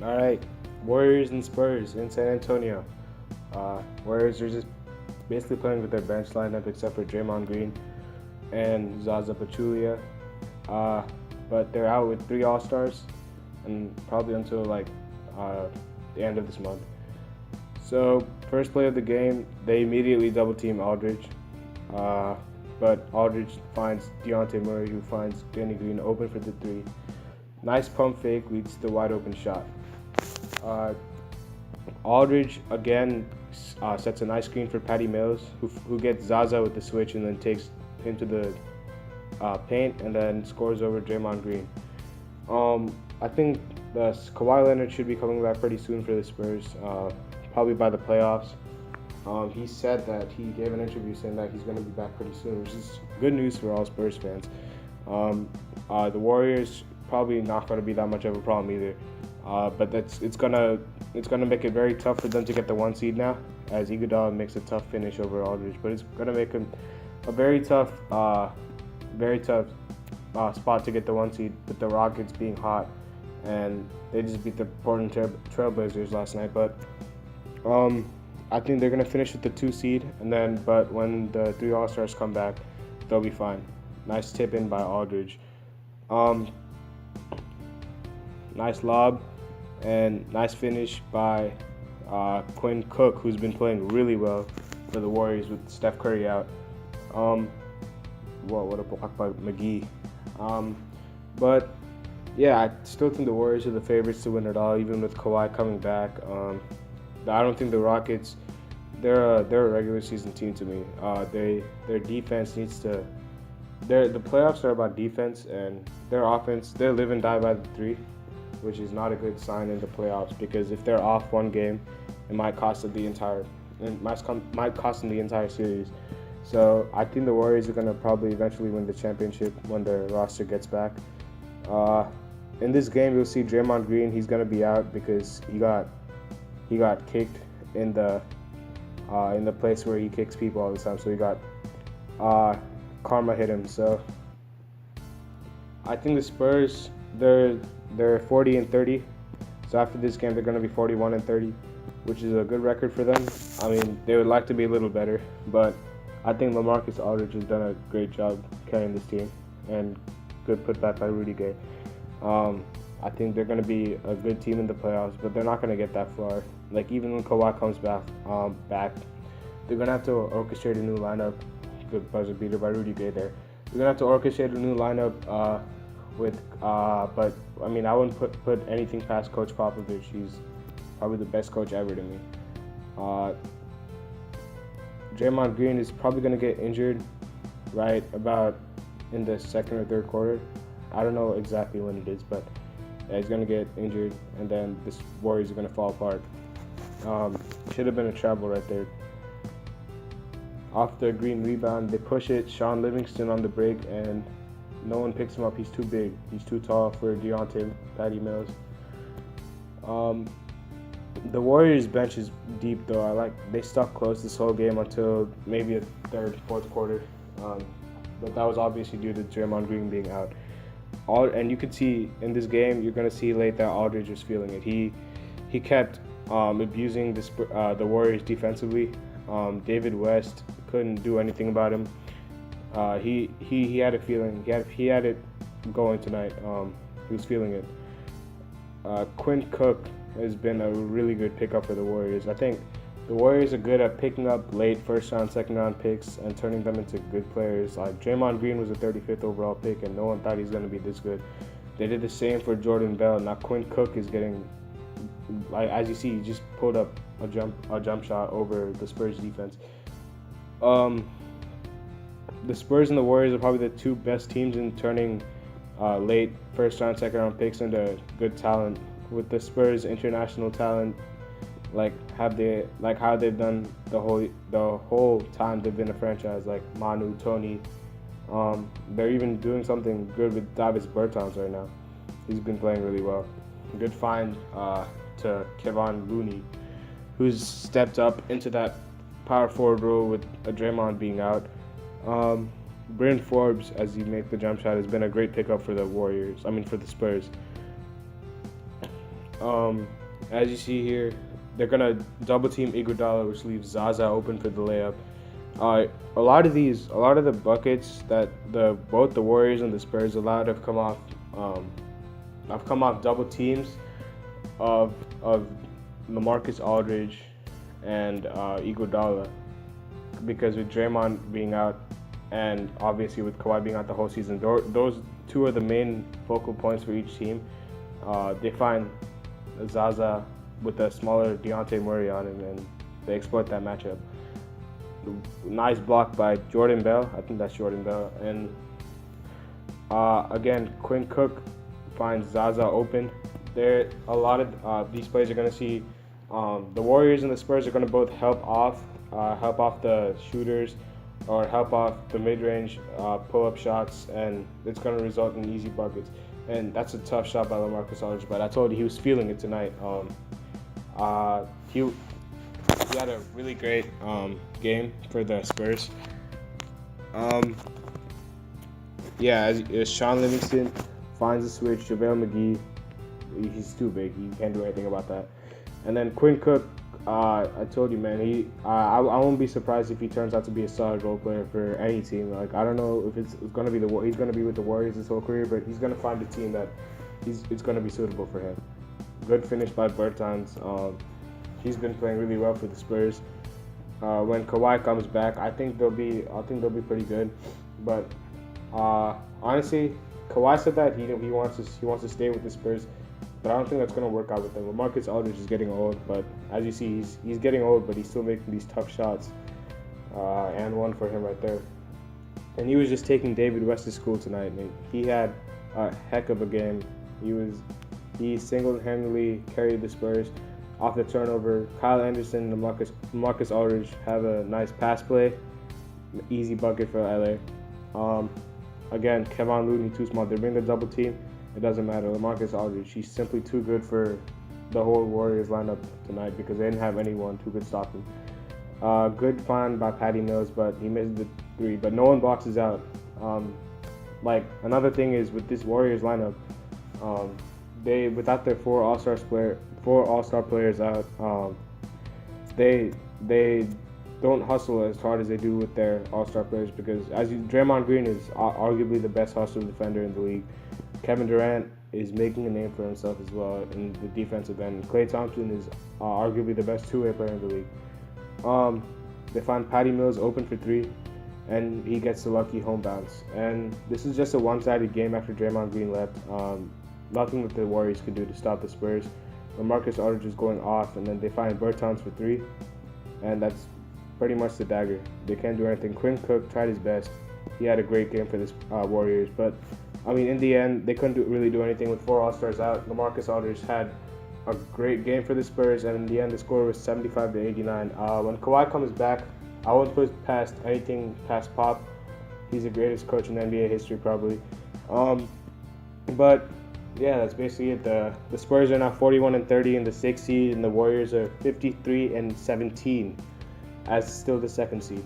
All right, Warriors and Spurs in San Antonio. Warriors are just basically playing with their bench lineup except for Draymond Green and Zaza Pachulia. Uh, but they're out with three All Stars, and probably until uh, the end of this month. So first play of the game, they immediately double team Aldridge, uh, but Aldridge finds Deontay Murray, who finds Danny Green open for the three. Nice pump fake leads to the wide open shot. Uh, Aldridge again sets a nice screen for Patty Mills, who gets Zaza with the switch and then takes him to the paint and then scores over Draymond Green. I think the Kawhi Leonard should be coming back pretty soon for the Spurs, probably by the playoffs. He said that he gave an interview saying that he's going to be back pretty soon, which is good news for all Spurs fans. The Warriors probably not going to be that much of a problem either, but it's gonna make it very tough for them to get the one seed now, as Iguodala makes a tough finish over Aldridge, but it's gonna make him a very tough spot to get the one seed with the Rockets being hot, and they just beat the Portland Trailblazers last night. But I think they're gonna finish with the two seed, and then but when the three All Stars come back, they'll be fine. Nice tip in by Aldridge. Nice lob and nice finish by Quinn Cook, who's been playing really well for the Warriors with Steph Curry out. What a block by McGee. But yeah, I still think the Warriors are the favorites to win it all, even with Kawhi coming back. I don't think the Rockets. They're a regular season team to me. Their defense needs to. The playoffs are about defense, and their offense. They live and die by the three, which is not a good sign in the playoffs, because if they're off one game, it might cost them the entire series. So I think the Warriors are gonna probably eventually win the championship when their roster gets back. In this game, you'll see Draymond Green. He's gonna be out because he got kicked in the place where he kicks people all the time. So he got karma hit him. So I think the Spurs they're 40 and 30. So after this game, they're gonna be 41 and 30, which is a good record for them. I mean, they would like to be a little better, but I think LaMarcus Aldridge has done a great job carrying this team, and good putback by Rudy Gay. I think they're going to be a good team in the playoffs, but they're not going to get that far. Like, even when Kawhi comes back, they're going to have to orchestrate a new lineup. Good buzzer beater by Rudy Gay there. They're going to have to orchestrate a new lineup but I mean, I wouldn't put anything past Coach Popovich. He's probably the best coach ever to me. Draymond Green is probably going to get injured right about in the second or third quarter. I don't know exactly when it is, but yeah, he's going to get injured, and then this Warriors are going to fall apart. Should have been a travel right there. Off the Green rebound, they push it. Sean Livingston on the break, and no one picks him up. He's too big. He's too tall for Deontay, Patty Mills. The Warriors bench is deep though. They stuck close this whole game until maybe the third, fourth quarter. But that was obviously due to Draymond Green being out. And you could see in this game, you're gonna see late that Aldridge was feeling it. He kept abusing the Warriors defensively. David West couldn't do anything about him. He had a feeling. He had it going tonight. He was feeling it. Quinn Cook has been a really good pickup for the Warriors. I think the Warriors are good at picking up late first round, second round picks and turning them into good players. Like Draymond Green was a 35th overall pick, and no one thought he's going to be this good. They did the same for Jordan Bell. Now Quinn Cook is getting, as you see, he just pulled up a jump shot over the Spurs defense. The Spurs and the Warriors are probably the two best teams in turning late first round, second round picks into good talent. With the Spurs international talent, how they've done the whole time they've been a franchise, like Manu, Tony. They're even doing something good with Davis Bertans right now. He's been playing really well. Good find to Kevon Looney, who's stepped up into that power forward role with Draymond being out. Bryn Forbes, as he makes the jump shot, has been a great pickup for the Spurs. As you see here, they're gonna double team Iguodala, which leaves Zaza open for the layup. A lot of the buckets that both the Warriors and the Spurs allowed have come off double teams of LaMarcus Aldridge and Iguodala, because with Draymond being out and obviously with Kawhi being out the whole season, those two are the main focal points for each team. They find Zaza with a smaller Dejounte Murray on him, and they exploit that matchup. Nice block by Jordan Bell. I think that's Jordan Bell. And again, Quinn Cook finds Zaza open. There, a lot of these plays are going to see the Warriors and the Spurs are going to both help off the shooters or help off the mid-range pull-up shots, and it's going to result in easy buckets. And that's a tough shot by LaMarcus Aldridge, but I told you he was feeling it tonight. He had a really great game for the Spurs. As Sean Livingston finds a switch, JaVale McGee, he's too big. He can't do anything about that. And then Quinn Cook, I told you, man, I won't be surprised if he turns out to be a solid role player for any team. Like, I don't know if it's going to be he's going to be with the Warriors his whole career, but he's going to find a team that it's going to be suitable for him. Good finish by Bertans. He's been playing really well for the Spurs. When Kawhi comes back, I think they'll be pretty good. But honestly, Kawhi said that he wants to stay with the Spurs, but I don't think that's going to work out with them. LaMarcus Aldridge is getting old, but as you see, he's getting old, but he's still making these tough shots. And one for him right there. And he was just taking David West to school tonight, and he had a heck of a game. He single-handedly carried the Spurs off the turnover. Kyle Anderson and LaMarcus Aldridge have a nice pass play. Easy bucket for LA. Again, Kevon Looney too small. They bring the double team. It doesn't matter. LaMarcus Aldridge, he's simply too good for the whole Warriors lineup tonight because they didn't have anyone who could stop him. Good find by Patty Mills, but he missed the three. But no one boxes out. Another thing is with this Warriors lineup, they without their four All-Star players out, they don't hustle as hard as they do with their All-Star players because Draymond Green is arguably the best hustle defender in the league. Kevin Durant is making a name for himself as well in the defensive end. Klay Thompson is arguably the best two-way player in the league. They find Patty Mills open for three, and he gets the lucky home bounce. And this is just a one-sided game after Draymond Green left. Nothing that the Warriors could do to stop the Spurs. LaMarcus Aldridge is going off, and then they find Bertans for three, and that's pretty much the dagger. They can't do anything. Quinn Cook tried his best. He had a great game for the Warriors, but I mean, in the end, they couldn't really do anything with four All-Stars out. LaMarcus Aldridge had a great game for the Spurs, and in the end, the score was 75-89. When Kawhi comes back, I won't put anything past Pop. He's the greatest coach in NBA history, probably. But yeah, that's basically it. The Spurs are now 41-30 in the 6th seed, and the Warriors are 53-17 as still the 2nd seed.